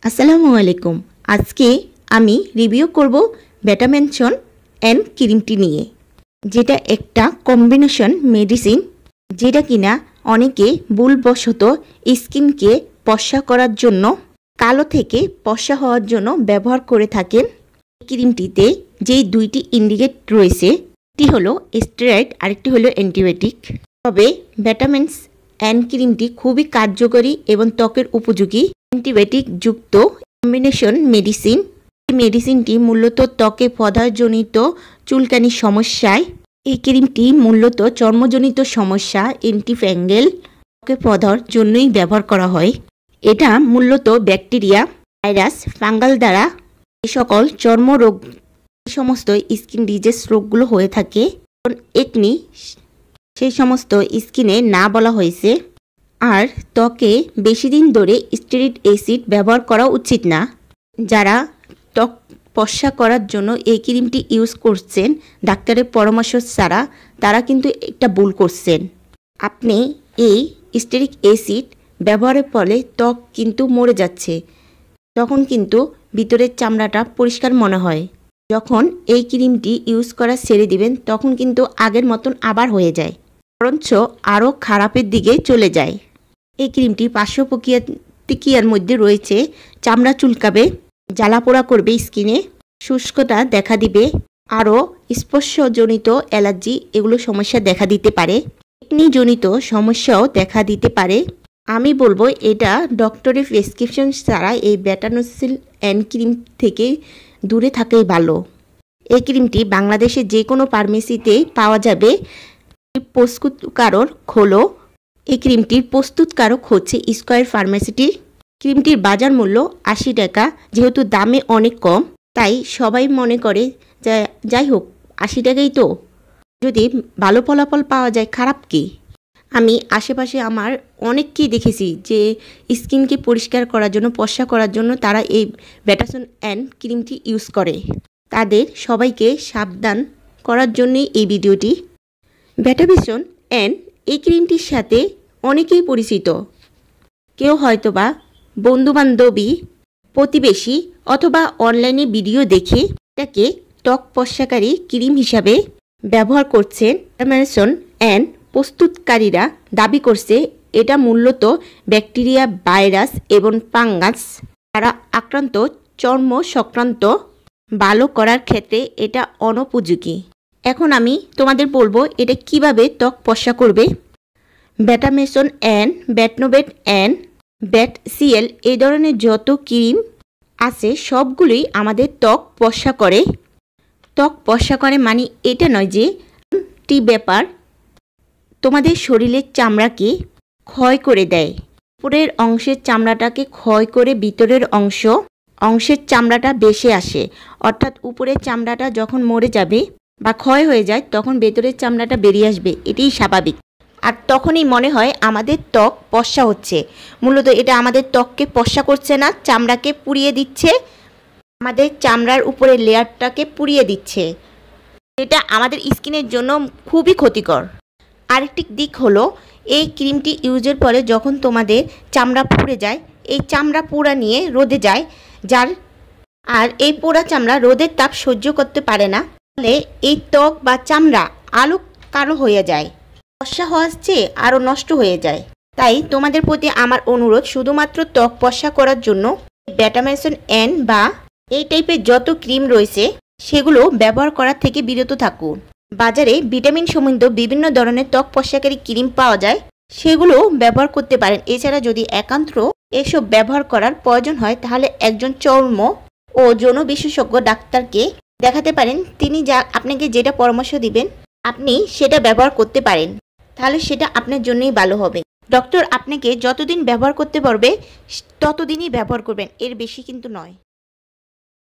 আসসালামু আলাইকুম। আজকে আমি রিভিউ করব বেটামেনশন এন্ড ক্রিমটি নিয়ে, যেটা একটা কম্বিনেশন মেডিসিন, যেটা কিনা অনেকে ভুলবশত স্কিনকে ফর্সা করার জন্য, কালো থেকে ফর্সা হওয়ার জন্য ব্যবহার করে থাকেন। ক্রিমটিতে যেই দুইটি ইন্ডিকেট রয়েছে, একটি হলো স্টেরয়েড, আরেকটি হলো অ্যান্টিবায়োটিক। তবে বেটামেন্স এন্ড ক্রিমটি খুবই কার্যকরী এবং ত্বকের উপযোগী অ্যান্টিবায়োটিক যুক্ত কম্বিনেশন মেডিসিন। এই মেডিসিনটি মূলত ত্বকে ফোঁড়াজনিত চুলকানির সমস্যায়, এই ক্রিমটি মূলত চর্মজনিত সমস্যা, অ্যান্টিফ্যাঙ্গেল, ত্বকে ফোঁড়ার জন্যই ব্যবহার করা হয়। এটা মূলত ব্যাকটেরিয়া, ভাইরাস, ফাঙ্গাল দ্বারা এই সকল চর্মরোগ, এই সমস্ত স্কিন ডিজিজ রোগগুলো হয়ে থাকে। একনি সেই সমস্ত স্কিনে না বলা হয়েছে। আর ত্বকে বেশি দিন ধরে স্টেরিক অ্যাসিড ব্যবহার করা উচিত না। যারা ত্বক ফর্সা করার জন্য এই ক্রিমটি ইউজ করছেন ডাক্তারের পরামর্শ ছাড়া, তারা কিন্তু একটা ভুল করছেন। আপনি এই স্টেরিক অ্যাসিড ব্যবহারের ফলে ত্বক কিন্তু মরে যাচ্ছে, তখন কিন্তু ভিতরের চামড়াটা পরিষ্কার মনে হয়। যখন এই ক্রিমটি ইউজ করা ছেড়ে দিবেন, তখন কিন্তু আগের মতন আবার হয়ে যায়, বরঞ্চ আরও খারাপের দিকে চলে যায়। এই ক্রিমটি পার্শ্ব প্রতিক্রিয়ার মধ্যে রয়েছে চামড়া চুলকাবে, জ্বালাপোড়া করবে, স্কিনে শুষ্কতা দেখা দিবে, আরও স্পর্শজনিত অ্যালার্জি এগুলো সমস্যা দেখা দিতে পারে, একনিজনিত সমস্যাও দেখা দিতে পারে। আমি বলবো এটা ডক্টরের প্রেসক্রিপশন ছাড়া এই বেটানোসিল এন্ড ক্রিম থেকে দূরে থাকাই ভালো। এই ক্রিমটি বাংলাদেশে যে কোনো ফার্মেসিতেই পাওয়া যাবে। প্রস্তুতকারক হলো, এই ক্রিমটির প্রস্তুতকারক হচ্ছে স্কয়ার ফার্মাসিটি। ক্রিমটির বাজার মূল্য 80 টাকা। যেহেতু দামে অনেক কম, তাই সবাই মনে করে যে যাই হোক 80 টাকাই তো, যদি ভালো ফলাফল পাওয়া যায় খারাপ কি। আমি আশেপাশে আমার অনেককেই দেখেছি যে স্কিনকে পরিষ্কার করার জন্য, ফর্সা করার জন্য তারা এই বেটামেনশন এন্ড ক্রিমটি ইউজ করে। তাদের সবাইকে সাবধান করার জন্যই এই ভিডিওটি। বেটামেনশন এন্ড এই ক্রিমটির সাথে অনেকেই পরিচিত। কেউ হয়তোবা বন্ধুবান্ধবী, প্রতিবেশী অথবা অনলাইনে ভিডিও দেখে এটাকে ত্বক ফর্সাকারী ক্রিম হিসাবে ব্যবহার করছেন। বেটামেনশন এন্ড প্রস্তুতকারীরা দাবি করছে এটা মূলত ব্যাকটেরিয়া, ভাইরাস এবং ফাঙ্গাস দ্বারা আক্রান্ত চর্ম সংক্রান্ত ভালো করার ক্ষেত্রে এটা অনুপযোগী। এখন আমি তোমাদের বলবো এটা কিভাবে ত্বক ফর্সা করবে। বেটামেনশন এন্ড বেটনোভেট এন্ড বেটসিএল এই ধরনের যত ক্রিম আছে সবগুলোই আমাদের ত্বক ফর্সা করে। ত্বক ফর্সা করে মানে এটা নয় যে টি ব্যাপার তোমাদের শরীরের চামড়াকে ক্ষয় করে দেয়। উপরের অংশের চামড়াটাকে ক্ষয় করে ভিতরের অংশের চামড়াটা বেশি আসে। অর্থাৎ উপরের চামড়াটা যখন মরে যাবে বা ক্ষয় হয়ে যায়, তখন ভেতরের চামড়াটা বেরিয়ে আসবে, এটাই স্বাভাবিক। আর তখনই মনে হয় আমাদের ত্বক ফর্সা হচ্ছে। মূলত এটা আমাদের ত্বককে ফর্সা করছে না, চামড়াকে পুড়িয়ে দিচ্ছে, আমাদের চামড়ার উপরের লেয়ারটাকে পুড়িয়ে দিচ্ছে। এটা আমাদের স্কিনের জন্য খুবই ক্ষতিকর। আরেকটি দিক হলো, এই ক্রিমটি ইউজের পরে যখন তোমাদের চামড়া পুড়ে যায়, এই চামড়া পোড়া নিয়ে রোদে যায়, আর এই পোড়া চামড়া রোদের তাপ সহ্য করতে পারে না, ফলে এই ত্বক বা চামড়া আলো কালো হয়ে যায়, ফর্সা হওয়ার চেয়ে আরও নষ্ট হয়ে যায়। তাই তোমাদের প্রতি আমার অনুরোধ, শুধুমাত্র ত্বক ফর্সা করার জন্য বেটামেনশন এন্ড বা এই টাইপের যত ক্রিম রয়েছে সেগুলো ব্যবহার করার থেকে বিরত থাকুন। বাজারে ভিটামিন সমৃদ্ধ বিভিন্ন ধরনের ত্বক ফর্সাকারী ক্রিম পাওয়া যায়, সেগুলো ব্যবহার করতে পারেন। এছাড়া যদি একান্ত এসব ব্যবহার করার প্রয়োজন হয়, তাহলে একজন চর্ম ও যৌন বিশেষজ্ঞ ডাক্তারকে দেখাতে পারেন। তিনি আপনাকে যেটা পরামর্শ দিবেন আপনি সেটা ব্যবহার করতে পারেন, তাহলে সেটা আপনার জন্যই ভালো হবে। ডক্টর আপনাকে যতদিন ব্যবহার করতে পারবে ততদিনই ব্যবহার করবেন, এর বেশি কিন্তু নয়।